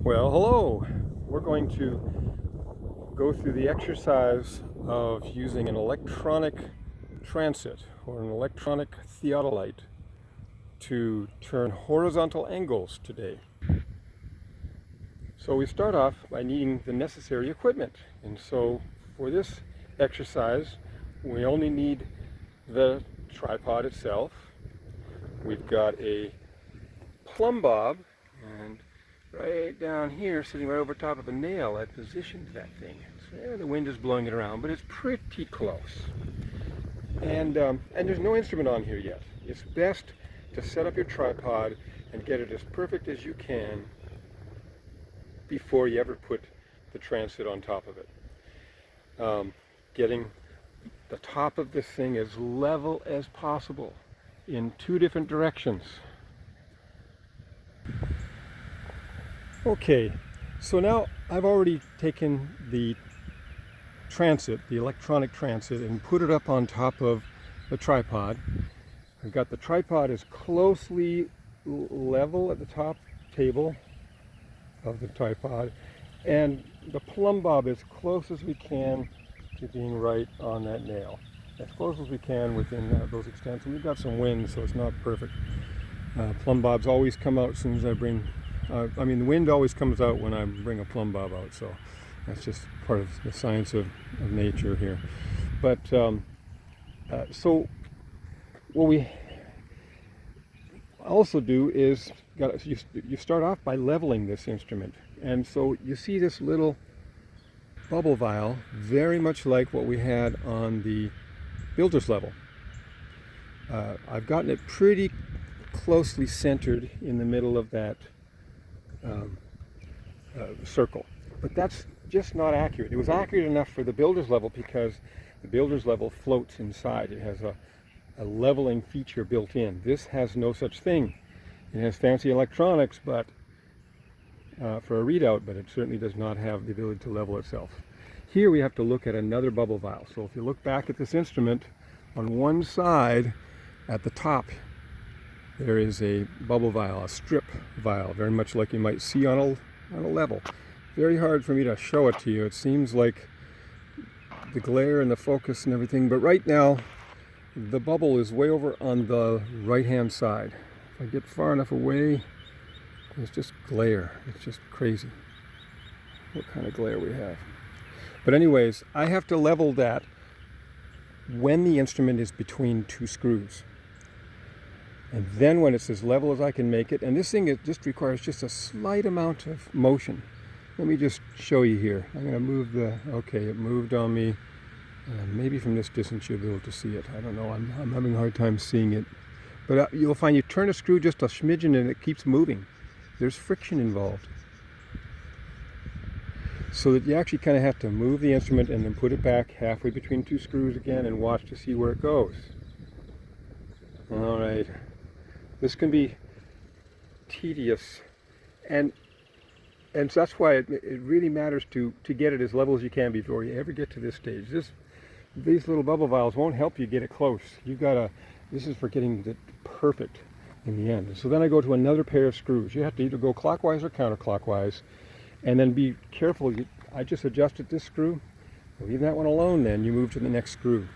Well, hello. We're going to go through the exercise of using an electronic transit or an electronic theodolite to turn horizontal angles today. So we start off by needing the necessary equipment. And so for this exercise, we only need the tripod itself. We've got a plumb bob, and right down here, sitting right over top of a nail, I positioned that thing. So the wind is blowing it around, but it's pretty close. And there's no instrument on here yet. It's best to set up your tripod and get it as perfect as you can before you ever put the transit on top of it. Getting the top of this thing as level as possible in two different directions. Okay, so now I've already taken the transit, the electronic transit, and put it up on top of the tripod. I've got the tripod as closely level at the top table of the tripod, and the plumb bob as close as we can to being right on that nail. As close as we can within those extents. And we've got some wind, so it's not perfect. Plumb bobs always come out as soon as I bring the wind always comes out when I bring a plumb bob out, so that's just part of the science of nature here. But so what we also do is you start off by leveling this instrument, and so you see this little bubble vial, very much like what we had on the builder's level. I've gotten it pretty closely centered in the middle of that circle, but that's just not accurate. It was accurate enough for the builder's level because the builder's level floats inside. It has a leveling feature built in. This has no such thing. It has fancy electronics, but for a readout, but it certainly does not have the ability to level itself. Here we have to look at another bubble vial. So if you look back at this instrument, on one side at the top there is a bubble vial, a strip vial, very much like you might see on a level. Very hard for me to show it to you. It seems like the glare and the focus and everything, but right now the bubble is way over on the right hand side. If I get far enough away, it's just glare. It's just crazy what kind of glare we have. But anyways, I have to level that when the instrument is between two screws. And then when it's as level as I can make it, and this thing, it just requires just a slight amount of motion. Let me just show you here. I'm going to move okay, it moved on me. Maybe from this distance you'll be able to see it. I don't know, I'm having a hard time seeing it. But you'll find you turn a screw just a smidgen and it keeps moving. There's friction involved. So that you actually kind of have to move the instrument and then put it back halfway between two screws again and watch to see where it goes. All right. This can be tedious, and so that's why it really matters to get it as level as you can before you ever get to this stage. These little bubble vials won't help you get it close. This is for getting it perfect in the end. And so then I go to another pair of screws. You have to either go clockwise or counterclockwise, and then be careful. I just adjusted this screw. Leave that one alone, then you move to the next screw.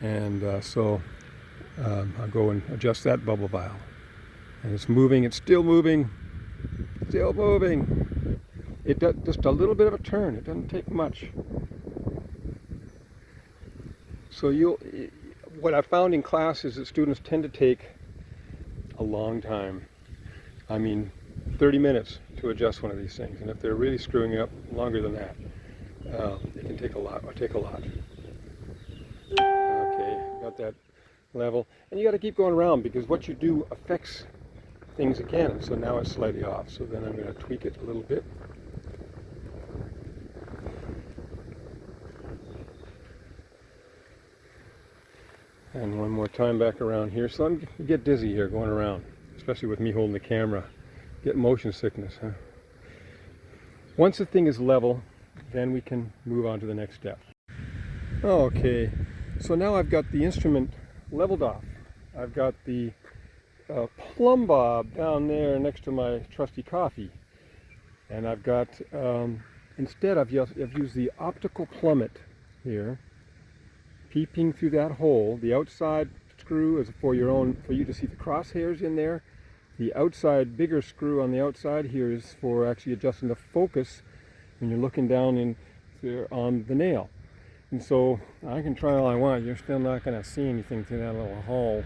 And I'll go and adjust that bubble vial. And it's moving, it's still moving, still moving. It does just a little bit of a turn, it doesn't take much. So what I found in class is that students tend to take a long time. 30 minutes to adjust one of these things. And if they're really screwing up, longer than that. It can take a lot, Okay, got that level, and you got to keep going around because what you do affects things again. So now it's slightly off, so then I'm going to tweak it a little bit. And one more time back around here. So I get dizzy here going around, especially with me holding the camera. Get motion sickness, huh? Once the thing is level, then we can move on to the next step. Okay, so now I've got the instrument leveled off. I've got the plumb bob down there next to my trusty coffee. And I've got, instead I've used the optical plummet here, peeping through that hole. The outside screw is for you to see the crosshairs in there. The outside bigger screw on the outside here is for actually adjusting the focus when you're looking down on the nail. And so I can try all I want, you're still not going to see anything through that little hole.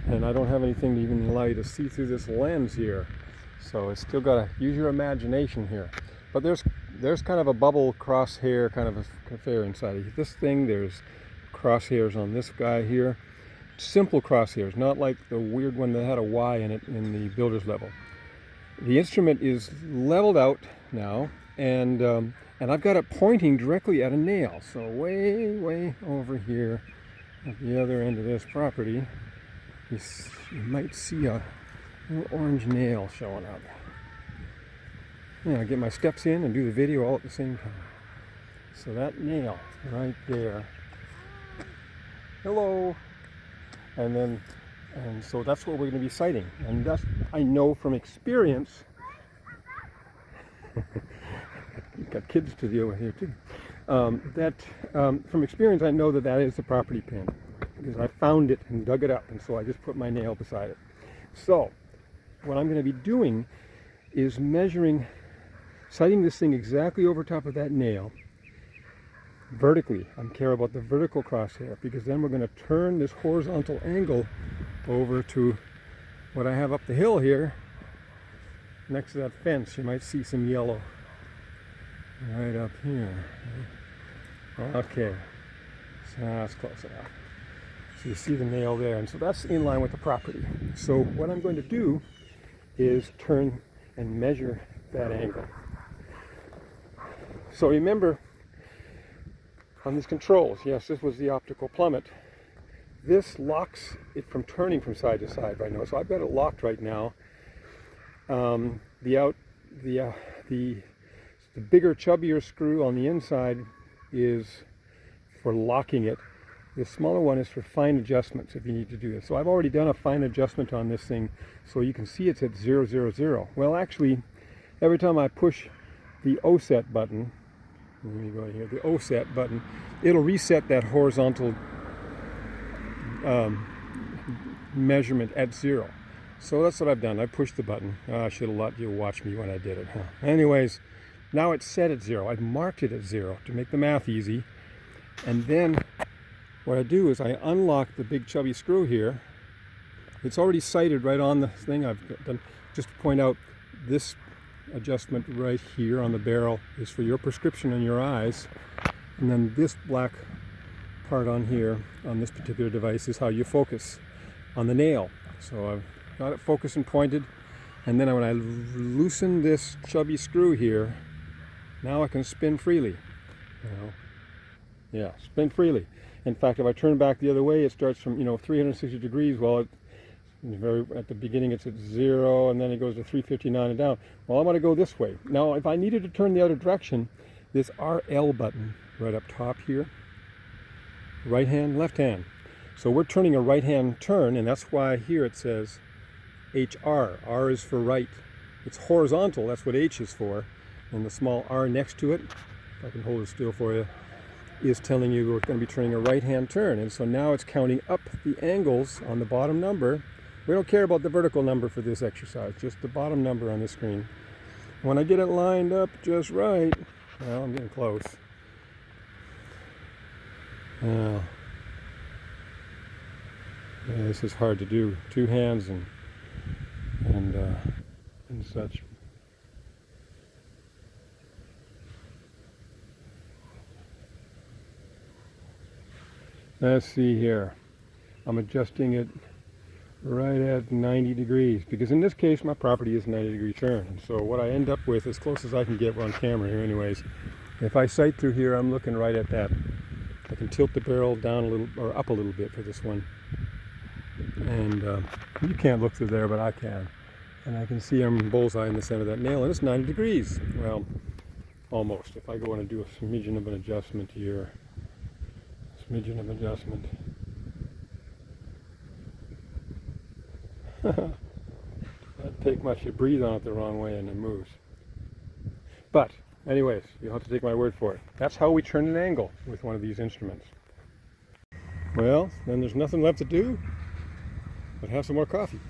And I don't have anything to even allow you to see through this lens here. So it's still got to use your imagination here. But there's kind of a bubble crosshair kind of affair inside of this thing. There's crosshairs on this guy here. Simple crosshairs, not like the weird one that had a Y in it in the builder's level. The instrument is leveled out now, and I've got it pointing directly at a nail. So way over here at the other end of this property, you might see a little orange nail showing up. Yeah, I get my steps in and do the video all at the same time. So that nail right there. Hello. And so that's what we're going to be sighting. And that's, I know from experience, you've got kids to deal with here too, from experience I know that is the property pin, because I found it and dug it up, and so I just put my nail beside it. So what I'm going to be doing is sighting this thing exactly over top of that nail, vertically. I care about the vertical crosshair, because then we're going to turn this horizontal angle over to what I have up the hill here next to that fence. You might see some yellow right up here. Okay, so that's close enough. So you see the nail there, and so that's in line with the property. So what I'm going to do is turn and measure that angle. So remember, on these controls, yes, this was the optical plummet. This locks it from turning from side to side right now. So I've got it locked right now. The bigger, chubbier screw on the inside is for locking it. The smaller one is for fine adjustments if you need to do this. So I've already done a fine adjustment on this thing, so you can see it's at 0, 0, 0. Well, actually, every time I push the offset button, let me go here, the offset button, it'll reset that horizontal measurement at 0. So that's what I've done. I pushed the button. I should have let you watch me when I did it. Huh? Anyways, now it's set at 0. I've marked it at 0 to make the math easy. And then what I do is I unlock the big chubby screw here. It's already sighted right on the thing. I've done, just to point out, this adjustment right here on the barrel is for your prescription and your eyes, and then this black part on here on this particular device is how you focus on the nail. So I've got it focused and pointed, and then when I loosen this chubby screw here, now I can spin freely. Yeah, spin freely. In fact, if I turn back the other way, it starts from 360 degrees. Well, at the beginning it's at 0, and then it goes to 359 and down. Well, I'm going to go this way. Now, if I needed to turn the other direction, this RL button right up top here, right hand, left hand. So we're turning a right hand turn, and that's why here it says HR. R is for right. It's horizontal, that's what H is for. And the small R next to it, if I can hold it still for you, is telling you we're going to be turning a right hand turn. And so now it's counting up the angles on the bottom number. We don't care about the vertical number for this exercise, just the bottom number on the screen. When I get it lined up just right, well, I'm getting close. Yeah, this is hard to do. 2 hands and such. Let's see here. I'm adjusting it right at 90 degrees, because in this case my property is 90-degree turn. And so what I end up with, as close as I can get on camera here anyways, if I sight through here, I'm looking right at that. I can tilt the barrel down a little, or up a little bit for this one. And you can't look through there, but I can. And I can see I'm bullseye in the center of that nail, and it's 90 degrees. Well, almost. If I go in and do a smidgen of an adjustment here, smidgen of adjustment. Doesn't take much. You breathe on it the wrong way and it moves. But anyways, you'll have to take my word for it. That's how we turn an angle with one of these instruments. Well, then there's nothing left to do but have some more coffee.